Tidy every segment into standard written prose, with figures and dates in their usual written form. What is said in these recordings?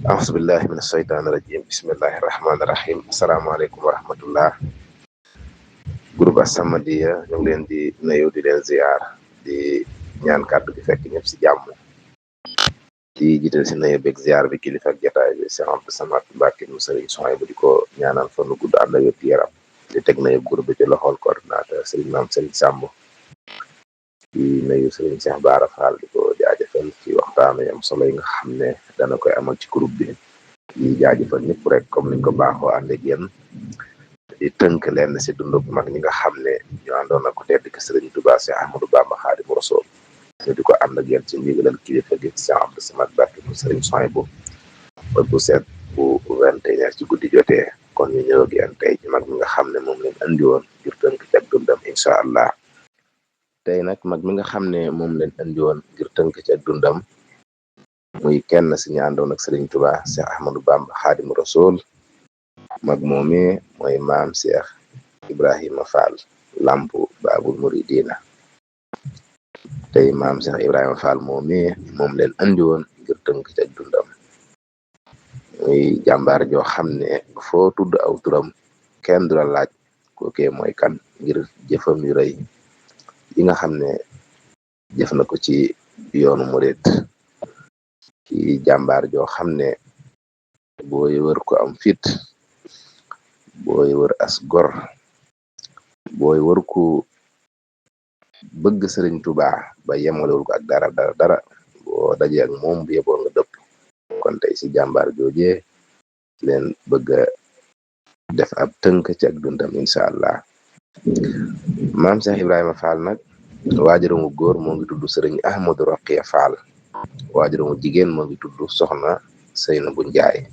ahousubillahi min asheytaan irajim bismillahi irrahmani irrahim asalaamaaleykum wa rahmatullah. Groupe As-Samadiyya ñu ngi leen di nuyu di leen ziar di ñaan kàddu gi fekk ñëpp si jàmm di jiital si nuyu beeg ziar bi kilifa ak jataay bi Cheikh Abdou Samad Mbacke mu Sëriñ Souhaïbou di ko ñaanal fan nu gudd ànd ak wér yaram di teg nuyu groupe bi ci loxol coordinateur Sëriñ Maam Sëriñ Samb di nuyu Sëriñ Cheikh Bara Fall di ko jaajëfal ci waxtaan yi am solo yi nga xam ne dana koy amal ci groupe bi di jaajëfal ñëpp rek comme niñ ko baaxoo ànd ak yéen di tënk leen si dundu mag ñi nga xam ne ñu àndoon ak ku tedd ki Sëriñ Tuubaa Cheikh Ahmadou Bamba Xaadimu Rasuul ñu di ko ànd ak yéen ci ndigalal kilifa gi Cheikh Abdou Samad Mbacke mu Sëriñ Souhaïbou ba bu seet bu 21h ci guddi jotee kon ñu ñëw ak yéen tey ci mag mi nga xam ne moom lañ andi woon ngir tënk ci ak dundam incha allah. tey nag mag mi nga xam ne moom leen andi woon ngir tënk ci ak dundam muy kenn si ñu àndoon ak Sëriñ Tuubaa Cheikh Ahmadou Bamba Xaadimu Rasuul mag moomee mooy maam Cheikh Ibrahima Fall Lampu Baabul Muridina. tey maam Cheikh Ibrahima Fall moomee moom leen andi woon ngir tënk ci ak dundam muy jàmbaar joo xam ne foo tudd aw turam kenn du la laaj kookee mooy kan ngir jëfam yu rëy yi nga xam ne jëf na ko ci yoonu murid ci jàmbaar joo xam ne booy wër ko am fit booy wër as gor booy wër ku bëgg Sëriñ Tuubaa ba yemalewul ko ak dara boo dajee ak moom bu yeboo nga dëpp. kon tey si jàmbaar joojee leen bëgg a def ab tënk ci ak dundam incha allah. maam Cheikh Ibrahima Fall nag waajuramu góor moo ngi tudd Sëriñ Ahmadou Roqiya Fall waajuramu jigéen moo ngi tudd Soxna Seynabou Njaay.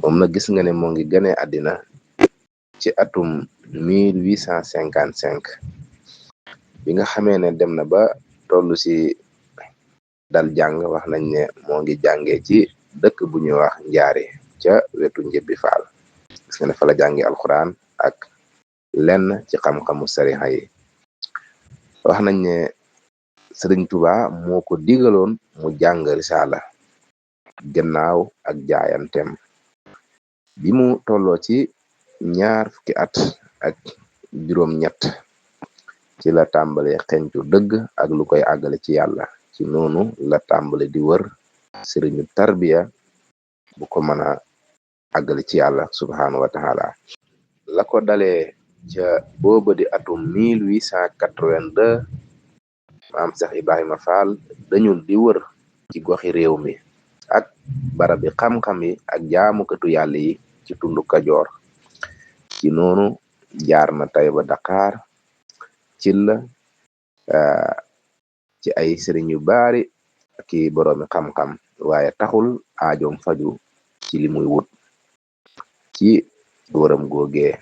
moom nag gis nga ne moo ngi gane àddina ci atum 1855 bi nga xamee ne dem na ba toll si dal jàng wax nañ ne moo ngi jàngee ci dëkk bu ñuy wax Njaare ca wetu Njëbbi Faal. gis nga ne fa la jàngi alxuraan ak lenn ci xam-xamu sarixa yi. wax nañ ne Sëriñ Tuubaa moo ko digaloon mu jàng risaala gannaaw ak jaayantem bi mu tolloo ci 20 fukki at ak juróom-ñett ci la tàmbale xencu dëgg ak lu koy àggale ci yàlla. ci noonu la tàmbale di wër sëriñu tarbiya bu ko mën a àggale ci yàlla subhaanahu wa taala. la ko dalee ca booba di atum 1882 maam Cheikh Ibrahima Fall dañul di wër ci goxi réew mi ak barabi xam-xam yi ak jaamukatu yàlla yi ci tundu Kajoor. ci noonu jaar na Tayba Dakar ci la ci ay sëriñ yu baari ki boroomi xam-xam waaye taxul aajoom faju ci li muy wut ci wëram googee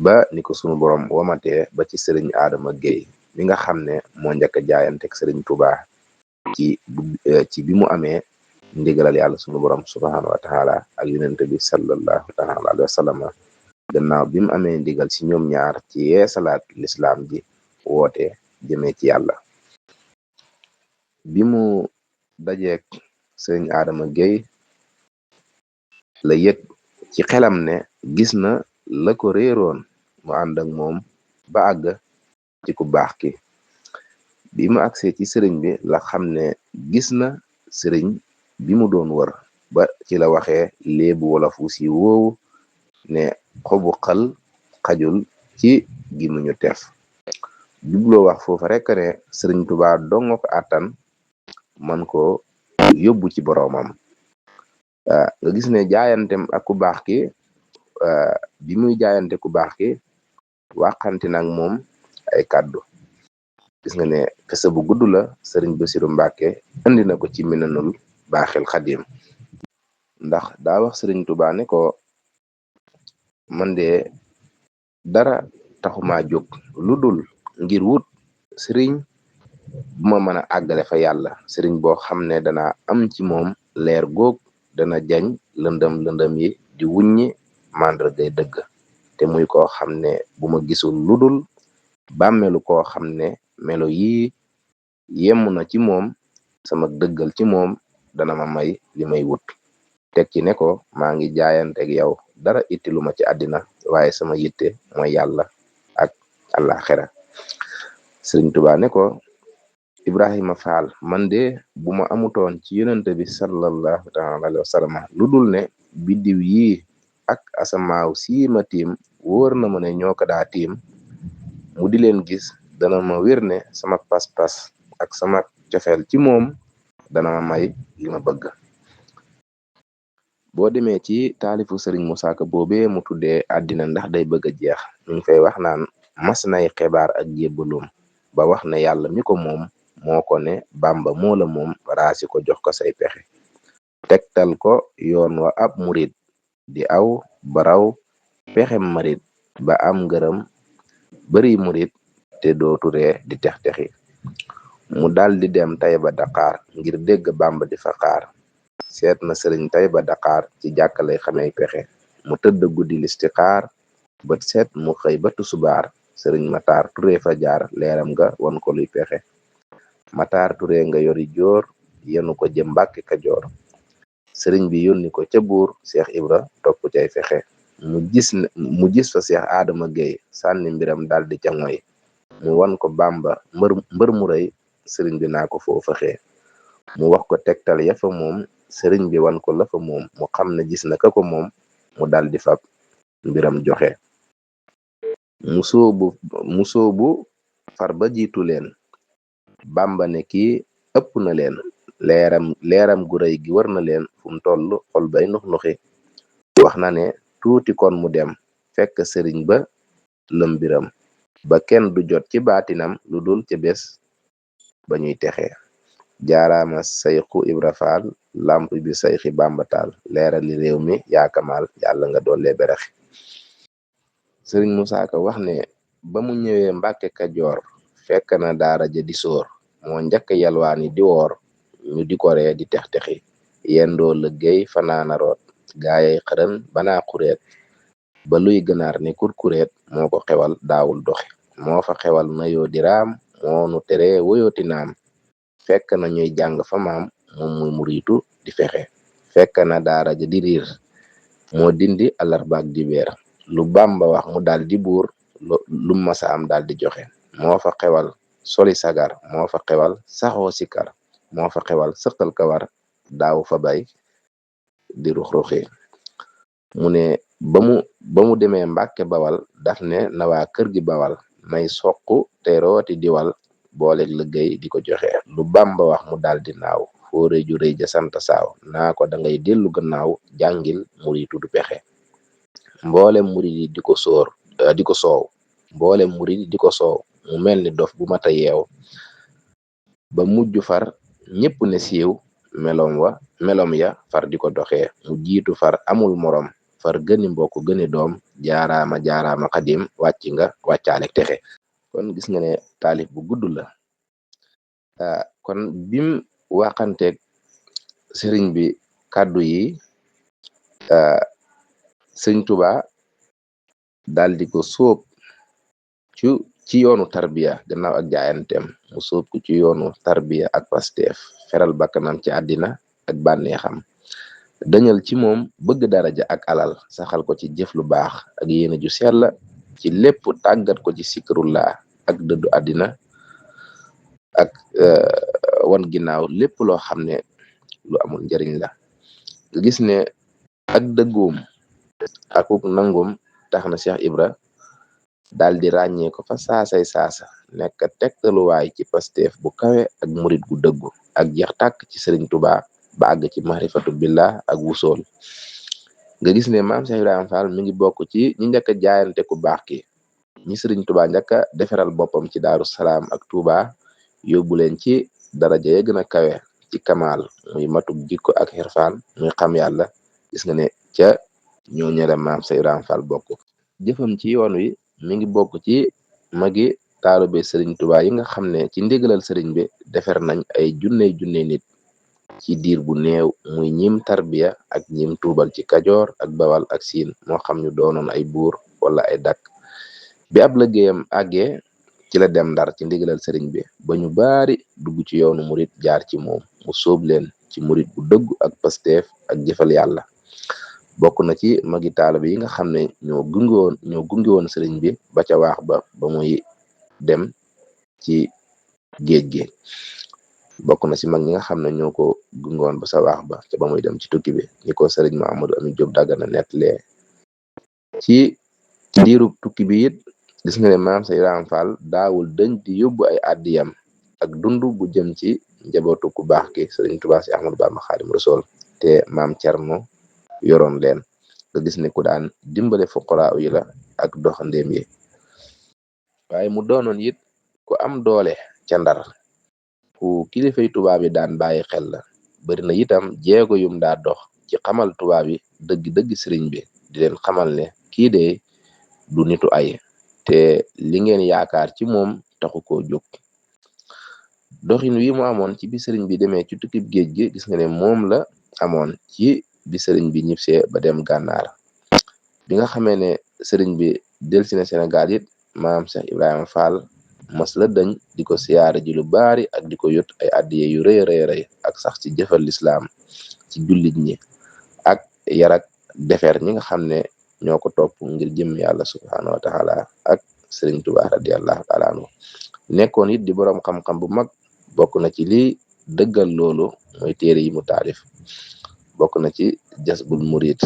ba ni ko sunu borom womatee ba ci Sëriñ Adama Gueye mi nga xam ne moo njëkk a jaayanteeg Sëriñ Tuubaa ci bi mu amee ndigalal yàlla sunu borom subhaanahu wa taala ak yonent bi sallallahu taala alayhi wa sallam. gannaaw bi mu amee ndigal ci ñoom ñaar ci yeesalaat lislaam ji woote jëmee ci yàlla. bi mu dajeek Sëriñ Adama Gueye la yëg ci xelam ne gis na la ko réeroon mu ànd ak moom ba àgg ci ku baax ki. bi mu agsee ci sëriñ bi la xam ne gis na sëriñ bi mu doon wër ba ci la waxee léebu wolof wu si woowu ne xobu xal xajul ci gémmiñu teef. jubloo wax foofa rek ne Sëriñ Tuubaa dongo ko àttan man ko yóbbu ci boroomam. nga gis ne jaayantem ak ku baax ki bi muy jaayante ku baax ki waxante nag moom ay kàddu. gis nga ne kese bu gudd la Sëriñ Basiru Mbàkke indi na ko ci Minanul Baaxil Xadim. ndax daa wax Sëriñ Tuubaa ne ko man de dara taxuma jóg lu dul ngir wut sëriñ bu ma mën a àggale fa yàlla. sëriñ boo xam ne dana am ci moom leer góog dana jañ lëndëm yi di wuññi màndargay dëgg te muy koo xam ne bu ma gisul lu dul bàmmeelu koo xam ne melo yi yemm na ci moom sama dëggal ci moom dana ma may li may wut. teg ci ne ko maa ngi jaayanteeg yow dara ittilu ma ci àddina waaye sama yitte mooy yàlla ak àllaaxira. Sëriñ Tuubaa ne ko Ibrahima Fall man de bu ma amutoon ci yonente bi sallallahu taala alayhi wa sallam lu dul ne biddiw yi ak asamaaw sii ma tiim wóor na ma ne ñoo ko daa tiim mu di leen gis dana ma wér ne sama pas-pas ak sama cofeel ci moom dana ma may li ma bëgg. boo demee ci taalifu Sëriñ Musaa Ka boobee mu tuddee àddina ndax day bëgg a jeex ñu ngi fay wax naan mas nay xibaar ak jébbalum ba wax ne yàlla mi ko moom moo ko ne Bàmba moo la moom raasi ko jox ko say pexe tegtal ko yoon wa ab murit di aw baraw pexem marit ba am ngërëm bari murit te dootu ree di tex-texi mu dal di dem Tayba Dakar ngir dégg Bàmba di fa xaar seet na sëriñ Tayba Dakar ci jàkkalay xamey pexe mu tëdd guddi listixaar bët seet mu xëy ba tusubaar sëriñ Matar Ture fa jaar leeram nga won ko luy pexe Matar Ture nga yori joor yenu ko jëm Mbàkke Kajoor sëriñ bi yónni ko ca buur Cheikh Ibra topp cay fexe mu gis fa Cheikh Adama Gueye sànni mbiram daldi ca ngoy mu wan ko Bàmba mbër mu rëy sëriñ bi naa ko foo fexee mu wax ko tegtal ya fa moom sëriñ bi wan ko la fa moom mu xam ne gis na ka ko moom mu daldi fab mbiram joxe mu soobu far ba jiitu leen Bàmba ne kii ëpp na leen leeram gu rëy gi war na leen fu mu toll xol bay nux nuxi wax na ne tuuti kon mu dem fekk sëriñ ba lëmbiram ba kenn du jot ci baatinam lu dul ca bés ba ñuy texee jaaraama sayxu Ibra Faal lamp bi sayxi Bàmba taal leerali réew mi yaakamaal yàlla nga doole beraxi. Sëriñ Musaa Ka wax ne ba mu ñëwee Mbàkke Kajoor fekk na daara ja di sóor moo njëkk yalwaani di woor ñu di ko ree di tex-texi yendoo lëggéey fanaana root gaayay xërën banaa xureet ba luy gënaar ni kurkureet moo ko xewal daawul doxi moo fa xewal nayoo di raam moo nu tere woyooti naam fekk na ñuy jàng fa maam moom muy muriitu di fexe fekk na daara ja di riir moo dindi alarbaak di beer lu Bàmba wax mu dal di buur lu masa am dal di joxe moo fa xewal soli sagar moo fa xewal saxoo sikar moo fa xewal sëqal kawar daaw fa bay di rux-ruxi mu ne ba mu demee Mbàkke Bawal daf ne na waa kër gi Bawal may soq te rooti diwal booleeg liggéey di ko joxe lu Bàmba wax mu dal di naaw fóore ju rëy ja sant saaw naa ko da ngay dellu gannaaw jàngil muritu du pexe mboolem murid yi di ko soow mboolem murid yi di ko soow mu mel ni dof bu mata yeew ba mujj far ñépp ne siiw melom ya far di ko doxee mu jiitu far amul morom far gëni mbokk gëni doom jaaraama xadim wàcc nga wàccaalek texe. kon gis nga ne taalif bu gudd la kon bim waxanteeg sëriñ bi kàddu yi sëriñ Tuubaa daldi ko sóob ci yoonu tarbiya gannaaw ak jaayantem mu sóob ko ci yoonu tarbiya ak pasteef feral bakkanam ci àddina ak bànneexam dañal ci moom bëgg daraja ak alal saxal ko ci jëf lu baax ak yéene ju sell ci lépp tàggat ko ci sikrullah ak dëddu àddina ak wan ginnaaw lépp loo xam ne lu amul njariñ la nga gis ne ak dëggoom akuk nangum tax na Cheikh Ibra daal di ràññee ko fa saasay saasa nekk tegtaluwaay ci pasteef bu kawe ak murit gu dëggu ak jeex tàkk ci Sëriñ Tuubaa ba àgg ci maarifatu billah ak wusool nga gis ne maam Cheikh Ibrahima Fall mi ngi bokk ci ñi njëkk a jaayante ku baax ki ñi Sëriñ Tuubaa njëkk a defaral boppam ci Daaru Salaam ak Tuubaa yóbbu leen ci daraja ya gën a kawe ci kamaal muy matuk jikko ak xirfaan muy xam yàlla gis nga ne ca ñoo ñële maam Cheikh Ibrahima Fall bokk jëfam ci yoon wi mi ngi bokk ci magi taalube Sëriñ Tuubaa yi nga xam ne ci ndigalal sëriñ bi defar nañ ay junney nit ci diir bu néew muy ñim tarbiya ak ñim tuubal ci Kajoor ak Bawal ak Siin moo xam ñu doonoon ay buur wala ay dakk bi ab liggéeyam àggee ci la dem Ndar ci ndigalal sëriñ bi ba ñu baari dugg ci yoonu murit jaar ci moom mu sóob leen ci murit bu dëgg ak pasteef ak jëfal yàlla. bokk na ci magi taalibe yi nga xam ne ñoo gunge woon sëriñ bi ba ca waax ba muy dem ci géej gi. bokk na ci mag ñi nga xam ne ñoo ko gunge woon ba sa waax ba ca ba muy dem ci tukki bi ni ko sëriñ Mahamadou Amin Diop Dagana nettalee. ci diirub tukki bi it gis nga ne maam Cheikh Ibrahima Fall daawul dëñ di yóbbu ay addiyam ak dund bu jëm ci njabootu ku baax ki sëriñ Tuubaa si Ahmadu Bamba Xaadimu Rasuul te maam Cerno yoroon leen nga gis ne ku daan dimbale fuqaraa yi la ak doxandeem yi. waaye mu doonoon it ku am doole ca Ndar ku kilifay tubaab yi daan bàyyi xel la. bari na itam jéego yum daa dox ci xamal tubaab yi dëgg-dëgg sëriñ bi di leen xamal ne kii de du nitu ay te li ngeen yaakaar ci moom taxu koo jóg. doxin wi mu amoon ci bi sëriñ bi demee ci tukkib géej gi gis nga ne moom la amoon ci bi sëriñ bi ñibbisee ba dem gànnaar. bi nga xamee ne sëriñ bi delsi na Sénégal it maam Cheikh Ibrahima Fall mas la dañ di ko siyaare ji lu baari ak di ko yot ay addiye yu rëy rëy ak sax ci jëfal lislaam ci jullit ñi ak yarak defer ñi nga xam ne ñoo ko topp ngir jëm yàlla subhaanahu wa taala ak sëriñ Tuubaa radiyallahu taala anhu. nekkoon it di boroom xam-xam bu mag. bokk na ci lii dëggal loolu mooy téere yi mu taalif. bokk na ci Jasbul Murid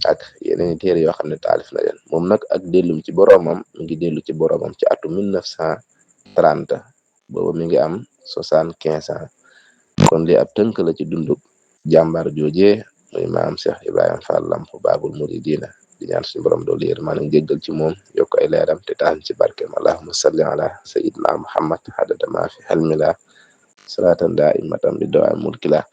ak yeneen téere yoo xam ne taalif na leen. moom nag ak dellum ci boroomam mi ngi dellu ci boroomam ci atum 1930 booba mi ngi am 75 ans. kon li ab tënk la ci dunduk jàmbaar joojee muy maam Cheikh Ibrahima Fall Lamp Baabul Muridiina di ñaan suñu borom doolu yërmande jéggal ci moom yokk ay leeram te taal ci barkeem. allahumma salli ala sayyidina Muhammad adada ma fi hilmillah salatan daa'imatan bi dawaam mulkillah